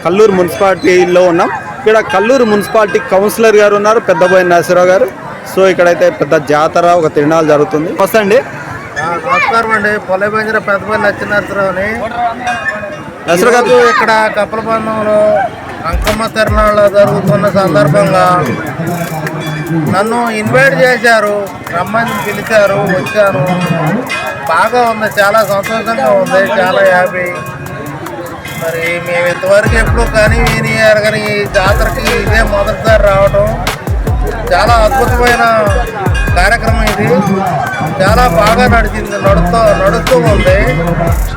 కల్లూరు మున్సిపాలిటీలో ఉన్నాం. ఇక్కడ కల్లూరు మున్సిపాలిటీ కౌన్సిలర్ గారు ఉన్నారు, పెద్దబోయిన నాసిరావు గారు. సో ఇక్కడైతే పెద్ద జాతర, ఒక తిరణాలు జరుగుతుంది. వస్తండి. నమస్కారం అండి. పొలబంజర పెద్దబోయిన నచ్చినారావుని. ఇక్కడ కప్పలబంధంలో అంకమ్మ తిరణాలు జరుగుతున్న సందర్భంగా నన్ను ఇన్వైట్ చేశారు, రమ్మని పిలిచారు, వచ్చాను. బాగా ఉంది, చాలా సంతోషంగా ఉంది, చాలా హ్యాపీ. మరి మేము ఇంతవరకు ఎప్పుడు కానీ కానీ ఈ జాతరకి ఇదే మొదటిసారి రావడం. చాలా అద్భుతమైన కార్యక్రమం ఇది. చాలా బాగా నడుస్తూ ఉంది,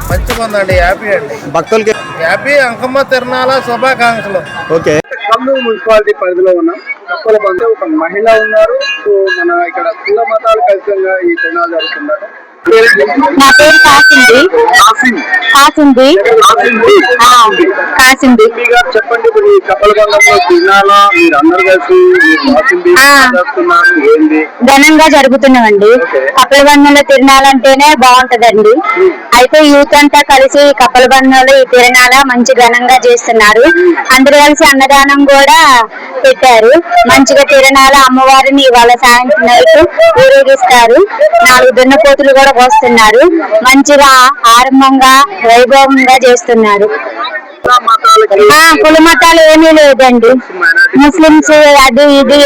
మంచిగా ఉందండి. హ్యాపీ అండి, భక్తులకి హ్యాపీ. అంకమ్మ తిరణాల శుభాకాంక్షలు. ఓకే. కల్లూరు మున్సిపాలిటీ పరిధిలో ఉన్నాం. కప్పలబంద ఒక మహిళ ఉన్నారు. సో మన ఇక్కడ కుల మతాలు కలిసంగా ఈ తిరణాలు జరుగుతున్నారు. నా పేరు కాసింది. చెప్పండి, ఇప్పుడు ఈ కప్పలబంధంలో తిరణాల మీరు అందరు కలిసి ఘనంగా జరుగుతున్నామండి. కప్పలబంధంలో తిరణాలంటేనే బాగుంటదండి. అయితే యూత్ అంతా కలిసి కప్పలబంధంలో ఈ తిరణాల మంచి ఘనంగా చేస్తున్నారు. అందరూ కలిసి అన్నదానం కూడా పెట్టారు. మంచిగా తిరణాల అమ్మవారిని ఇవాళ సాయంత్రం నైట్ ఊరేగిస్తారు. 4 దున్నపోతులు కూడా పోస్తున్నారు. మంచిగా ఆరంభంగా వైభవంగా చేస్తున్నారు. కుల మతాలు ఏమీ లేదండి. ముస్లిమ్స్ అది ఇది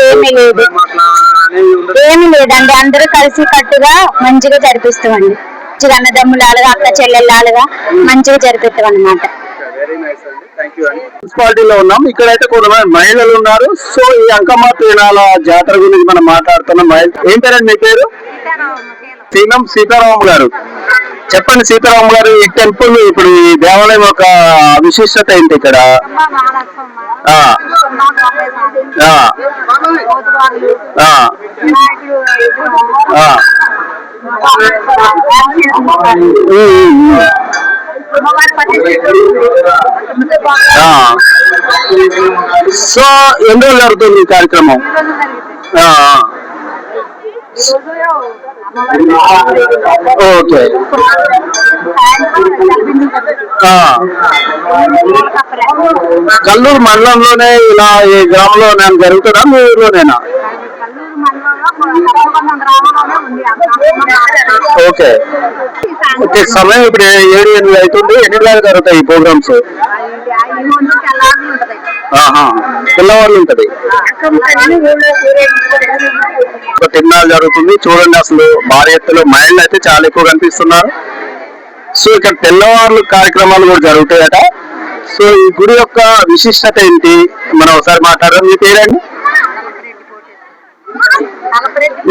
ఏమీ లేదండి. అందరూ కలిసి కట్టుగా మంచిగా జరిపిస్తామండి. మంచిగా అన్నదమ్ములాలుగా, అక్క చెల్లెళ్ళాలుగా మంచిగా జరిపిస్తాం అన్నమాట. మున్సిపాలిటీలో ఉన్నాం. ఇక్కడైతే కొంతమంది మహిళలు ఉన్నారు. సో ఈ అంకమ్మ తిరణాల జాతర గురించి మనం మాట్లాడుతున్నాం. ఏం పేరండి మీ పేరు? సీతారాం గారు. చెప్పండి సీతారాం గారు, ఈ టెంపుల్, ఇప్పుడు ఈ దేవాలయం యొక్క విశిష్టత ఏంటి ఇక్కడ? సో ఎన్ని రోజులు జరుగుతుంది ఈ కార్యక్రమం? ఓకే. కల్లూరు మండలంలోనే ఇలా ఈ గ్రామంలో జరుగుతుందా, మీ ఊర్లోనేనా? Okay okay. సమయం ఇప్పుడు 7-8 అవుతుంది. ఎన్ని రోజులు జరుగుతాయి ఈ ప్రోగ్రామ్స్? పిల్లవాళ్ళు ఉంటది. తిరణాలు జరుగుతుంది. చూడండి, అసలు భారీ ఎత్తులో మహిళలు అయితే చాలా ఎక్కువ కనిపిస్తున్నారు. సో ఇక్కడ తెల్లవారులు కార్యక్రమాలు కూడా జరుగుతాయట. సో ఈ గుడి యొక్క విశిష్టత ఏంటి మనం ఒకసారి మాట్లాడదాం. మీ పేరండి?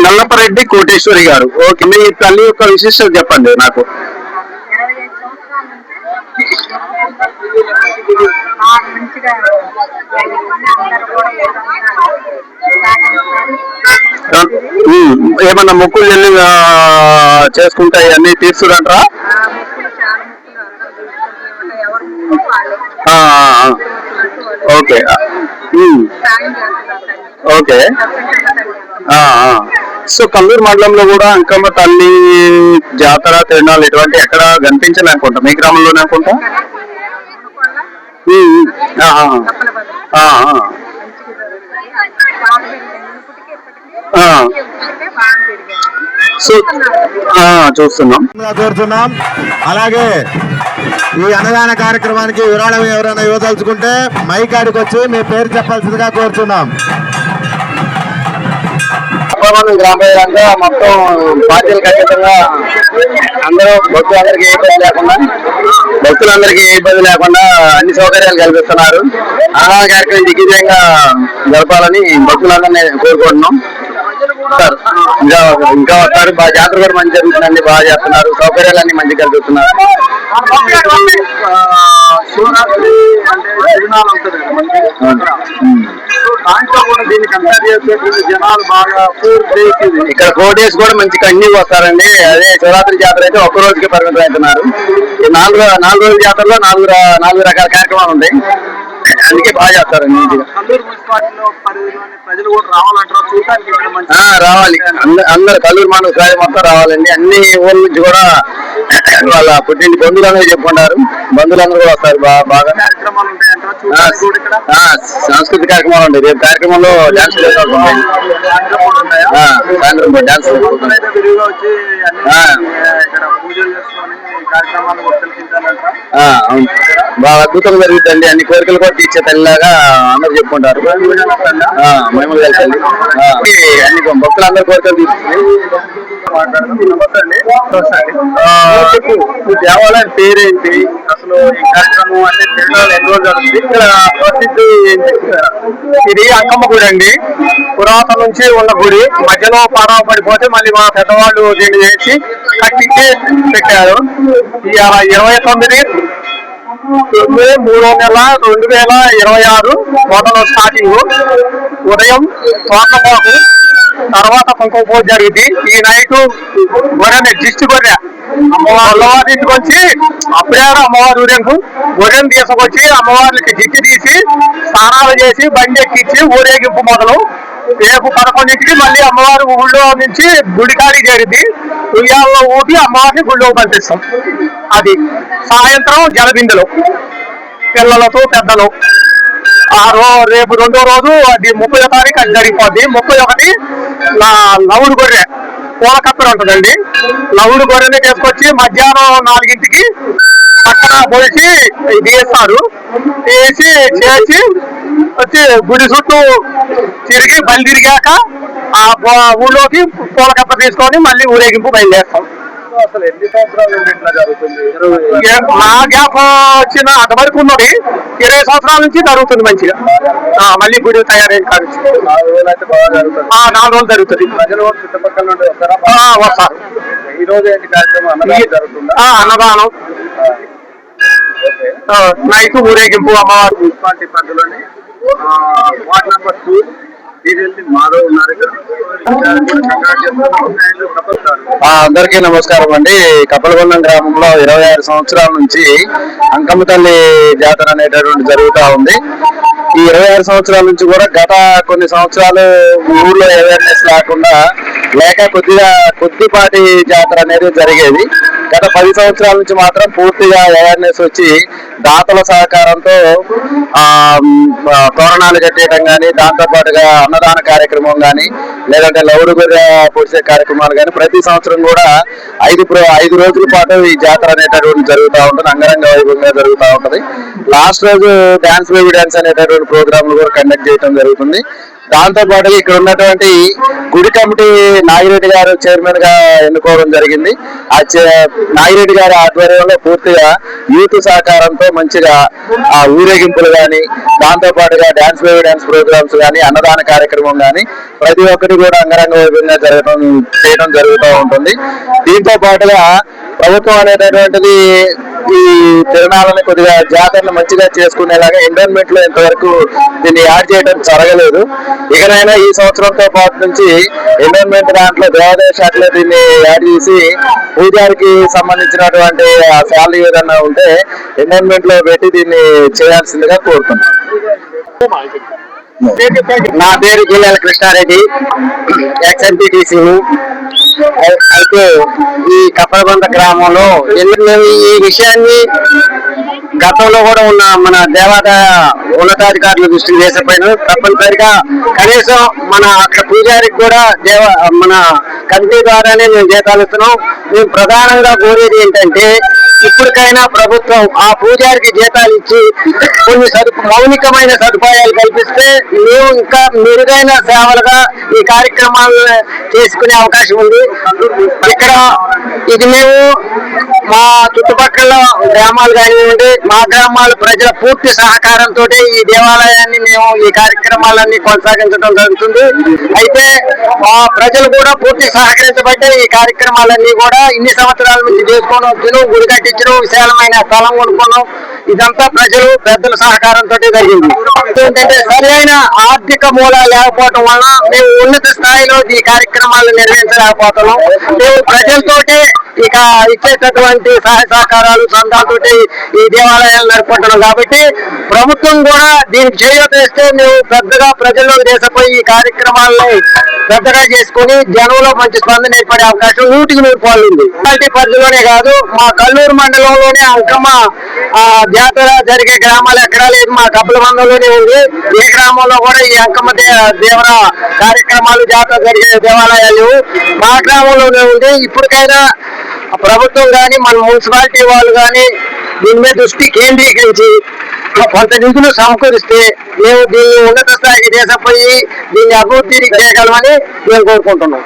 నల్లపరెడ్డి కోటేశ్వరి గారు. ఓకే, మీ తల్లి యొక్క విశిష్టత చెప్పండి నాకు. ఏమన్నా మొక్కులు వెళ్ళి చేసుకుంటాయి అన్ని తీర్చుడంటారా? Okay okay. సో కల్లూరు మండలంలో కూడా అంకమ్మ తల్లి జాతర, తిరణాలు ఇటువంటి ఎక్కడ కనిపించాలి అనుకుంటా, మీ గ్రామంలోనే అనుకుంటా. సో చూస్తున్నాం. అలాగే ఈ అన్నదాన కార్యక్రమానికి విరాళం ఎవరైనా ఇవ్వదలుచుకుంటే మైకాడికి వచ్చి మీ పేరు చెప్పాల్సిందిగా కోరుతున్నాం. గ్రామ ప్రజలంతా మొత్తం పార్టీలకు అతీతంగా అందరూ భక్తులందరికీ ఏ ఇబ్బంది లేకుండా అన్ని సౌకర్యాలు కల్పిస్తున్నారు. అన్నదాన కార్యక్రమం దిగ్విజయంగా జరపాలని భక్తులందరినీ కోరుకుంటున్నాం. సార్ ఇంకా వస్తారు. బాగా జాతర కూడా మంచి జరుగుతుందండి, బాగా చేస్తున్నారు, సౌకర్యాలన్నీ మంచిగా కల్పిస్తున్నారు. శివరాత్రి తిరునాళ్ళు ఉంటుంది దాంట్లో కూడా దీన్ని కంపేర్ చేసేటువంటి జనాలు బాగా 4 days. ఇక్కడ 4 days కూడా మంచి కంటిన్యూ వస్తారండి. అదే శివరాత్రి జాతర అయితే ఒక్క రోజుకి పరిమితం అవుతున్నారు. ఈ 4 రోజుల జాతరలో 4 రకాల కార్యక్రమాలు ఉంటాయి. అందుకే బాగా చేస్తారండి నీట్గా. కల్లూరు మున్సిపాలిటీలో పరిధిలోని ప్రజలు కూడా రావాలంటారా చూడటానికి ఇక్కడ మంచి రావాలి, అందరు కల్లూరు మండల స్థాయి మొత్తం రావాలండి. అన్ని ఊళ్ళ నుంచి కూడా వాళ్ళ పుట్టింటి బంధువులందరూ చెప్పుకుంటారు, బంధువులందరూ కూడా వస్తారు. బాగా కార్యక్రమాలు ఉంటాయంటారా చూడటానికి కూడా ఇక్కడ? సాంస్కృతిక కార్యక్రమాలు ఉంటాయి. రేపు కార్యక్రమంలో డాన్స్ సాయంత్రం కూడా ఉంటాయా? సాయంత్రం డాన్స్ అయితే విరివిగా వచ్చి అన్ని ఇక్కడ పూజలు చేసుకొని కార్యక్రమాలు తిలకించాలంటారా? అవును, బాగా అద్భుతంగా జరుగుతుంది. అన్ని కోరికలు కూడా తీర్చే తల్లిలాగా అందరూ చెప్పుకుంటారు. మేము కలిసి అన్ని భక్తులు అందరూ కోరికలు తీర్చుకుంటారు. దేవాలయం పేరేంటి, అసలు ఈ కార్యక్రమం అంటే తిరునాళ్ళు ఎన్ని రోజులు జరుగుతుంది, ఇక్కడ ప్రసిద్ధి ఏంటి? ఇది అంకమ్మ గుడి అండి, పురాతన నుంచి ఉన్న గుడి. మధ్యలో పడవ పడిపోతే మళ్ళీ మా పెద్దవాళ్ళు దీన్ని చేసి కట్టించి పెట్టారు. ఇవాళ 29 3వ నెల 2026 మొదలు స్టార్టింగ్. ఉదయం తోటపాకు, తర్వాత కుంకుమ పూజ జరిగింది. ఈ నైట్ గొర్రెని దిష్టి గొర్రె అమ్మవారి తీసుకొచ్చి అప్పుడే అమ్మవారి ఊరేంపు గొర్రెను తీసుకొచ్చి అమ్మవారికి దిష్టి తీసి స్నానాలు చేసి బండి ఎక్కించి ఊరేగింపు మొదలు. రేపు 11ంటికి మళ్ళీ అమ్మవారి ఊళ్ళో నుంచి గుడికాడికి చేరింది. ఉయ్యాల్లో ఊపి అమ్మవారిని గుళ్ళో పంపిస్తాం. అది సాయంత్రం జలబిందులు పిల్లలతో పెద్దలు. రేపు 2వ రోజు అది 30వ తారీఖు అది జరిగిపోద్ది. 31 లవుడు గొర్రె పూలకత్తెర ఉంటుందండి. లవుడు గొర్రెని తీసుకొచ్చి మధ్యాహ్నం 4ంటికి పక్కన పోసి తీస్తారు. తీసి చేసి వచ్చి గుడి చుట్టూ తిరిగి బలి తిరిగాక ఆ ఊళ్ళోకి పూలకత్తెర తీసుకొని మళ్ళీ ఊరేగింపు బయలుదేస్తాం. అసలు ఎన్ని సంవత్సరాల నుండి ఇట్లా జరుగుతుంది? నా గ్యాప్ వచ్చిన అంతవరకు ఉన్నది 20 సంవత్సరాల నుంచి జరుగుతుంది మంచిగా. మళ్ళీ గుడి తయారైన కాదు 4 రోజులు అయితే బాగా జరుగుతుంది. 4 రోజులు జరుగుతుంది. ప్రజలు చుట్టుపక్కల నుండి వస్తారా? వస్తారు. ఈ రోజు ఏంటి కార్యక్రమం? అన్నదానం జరుగుతుందా? అన్నదానం, నైట్ ఊరేగింపు అమ్మవారు. మున్సిపాలిటీ పరిధిలోని వార్డ్ నెంబర్ 2 మాధవ్ ఉన్నారు ఇక్కడ. అందరికీ నమస్కారం అండి. కప్పలగొండం గ్రామంలో 26 సంవత్సరాల నుంచి అంకమ్మ తల్లి జాతర అనేటటువంటి జరుగుతూ ఉంది. ఈ 26 సంవత్సరాల నుంచి కూడా గత కొన్ని సంవత్సరాలు ఊళ్ళో అవేర్నెస్ లేక కొద్దిపాటి జాతర అనేది జరిగేది. గత 10 సంవత్సరాల నుంచి మాత్రం పూర్తిగా అవేర్నెస్ వచ్చి దాతల సహకారంతో తోరణాలు కట్టేయడం కానీ, దాంతో పాటుగా అన్నదాన కార్యక్రమం కానీ, లేదంటే లౌడు గొర్రె పొడిచే కార్యక్రమాలు కానీ ప్రతి సంవత్సరం కూడా 5 రోజుల పాటు ఈ జాతర అనేటటువంటి జరుగుతూ ఉంటుంది. అంగరంగ వైభవంగా జరుగుతూ ఉంటుంది. లాస్ట్ రోజు డాన్స్ బేబీ డాన్స్ అనేటటువంటి ప్రోగ్రాంలు కూడా కండక్ట్ చేయడం జరుగుతుంది. దాంతో పాటు ఇక్కడ ఉన్నటువంటి గుడి కమిటీ నాగిరెడ్డి గారు చైర్మన్ గా ఎన్నుకోవడం జరిగింది. నాగిరెడ్డి గారి ఆధ్వర్యంలో పూర్తిగా యూత్ సహకారంతో మంచిగా ఆ ఊరేగింపులు కానీ, దాంతో పాటుగా డాన్స్ బేబీ డాన్స్ ప్రోగ్రామ్స్ కానీ, అన్నదాన కార్యక్రమం కానీ ప్రతి ఒక్కటి కూడా అంగరంగ వైభవంగా చేయడం జరుగుతూ ఉంటుంది. దీంతో పాటుగా ప్రభుత్వం అనేటటువంటిది ఈ తిరణాలను కొద్దిగా జాతరను మంచిగా చేసుకునేలాగా ఎన్విరాన్మెంట్ లో ఇంతవరకు దీన్ని యాడ్ చేయడం జరగలేదు. ఇకనైనా ఈ సంవత్సరంతో పాటు నుంచి ఎన్విరాన్మెంట్ దాంట్లో దేవాదాయ శాఖలో దీన్ని యాడ్ చేసి పూజారికి సంబంధించినటువంటి ఆ శాలరీ ఏదన్నా ఉంటే ఎన్విరాన్మెంట్ లో పెట్టి దీన్ని చేయాల్సిందిగా కోరుతున్నాను. నా పేరు జిల్లాల కృష్ణారెడ్డి, ఎక్స్ఎంపీటీసీని. అయితే ఈ కప్పలగొండ గ్రామంలో మేము ఈ విషయాన్ని గతంలో కూడా ఉన్న మన దేవాదాయ ఉన్నతాధికారుల దృష్టికి చేసపోయినా తప్పనిసరిగా కనీసం మన అక్కడ పూజారికి కూడా మన కమిటీ ద్వారానే మేము జీతాలు ఇస్తున్నాం. మేము ప్రధానంగా కోరేది ఏంటంటే ఇప్పటికైనా ప్రభుత్వం ఆ పూజారికి జీతాలు ఇచ్చి కొన్ని మౌలికమైన సదుపాయాలు కల్పిస్తే మేము ఇంకా మెరుగైన సేవలుగా ఈ కార్యక్రమాలను చేసుకునే అవకాశం ఉంది. ఇక్కడ ఇది మేము మా చుట్టుపక్కల గ్రామాలు కానివ్వండి, మా గ్రామాల ప్రజల పూర్తి సహకారంతో ఈ దేవాలయాన్ని మేము ఈ కార్యక్రమాలన్నీ కొనసాగించడం జరుగుతుంది. అయితే మా ప్రజలు కూడా పూర్తి సహకరించబట్టే ఈ కార్యక్రమాలన్నీ కూడా ఇన్ని సంవత్సరాల నుంచి చేసుకోవడం, గుడి కట్టించడం, విశాలమైన స్థలం కొనుక్కోవడం, ఇదంతా ప్రజలు పెద్దల సహకారంతో జరిగింది. ఏంటంటే సరైన ఆర్థిక మూలాలు లేకపోవడం వలన మేము ఉన్నత స్థాయిలో ఈ కార్యక్రమాలను నిర్వహించలేకపోతున్నాం. మేము ప్రజలతోటే ఇక ఇచ్చేటటువంటి సహాయ సహకారాలు చందాలతోటి ఈ దేవాలయాలు నడుపుకుంటున్నాం కాబట్టి ప్రభుత్వం కూడా దీనికి చేయూతేస్తే మేము పెద్దగా ప్రజల్లో దేశపోయి ఈ కార్యక్రమాలను పెద్దగా చేసుకుని జనంలో మంచి స్పందన ఏర్పడే అవకాశం 100% ఉంది. మున్సిపాలిటీ పరిధిలోనే కాదు, మా కల్లూరు మండలంలోనే అంకమ్మ జాతర జరిగే గ్రామాలు ఎక్కడా లేదు, మా కప్పలబంధంలోనే ఉంది. ఏ గ్రామంలో కూడా ఈ అంకమ్మ దేవర కార్యక్రమాలు జాతర జరిగే దేవాలయాలు మా గ్రామంలోనే ఉంది. ఇప్పటికైనా ప్రభుత్వం కానీ మన మున్సిపాలిటీ వాళ్ళు కానీ దీని మీద దృష్టి కేంద్రీకరించి కొంత నిధులు సమకూరిస్తే మేము దీన్ని ఉన్నత స్థాయికి దేశపోయి దీన్ని అభివృద్ధి చేయగలమని మేము కోరుకుంటున్నాం.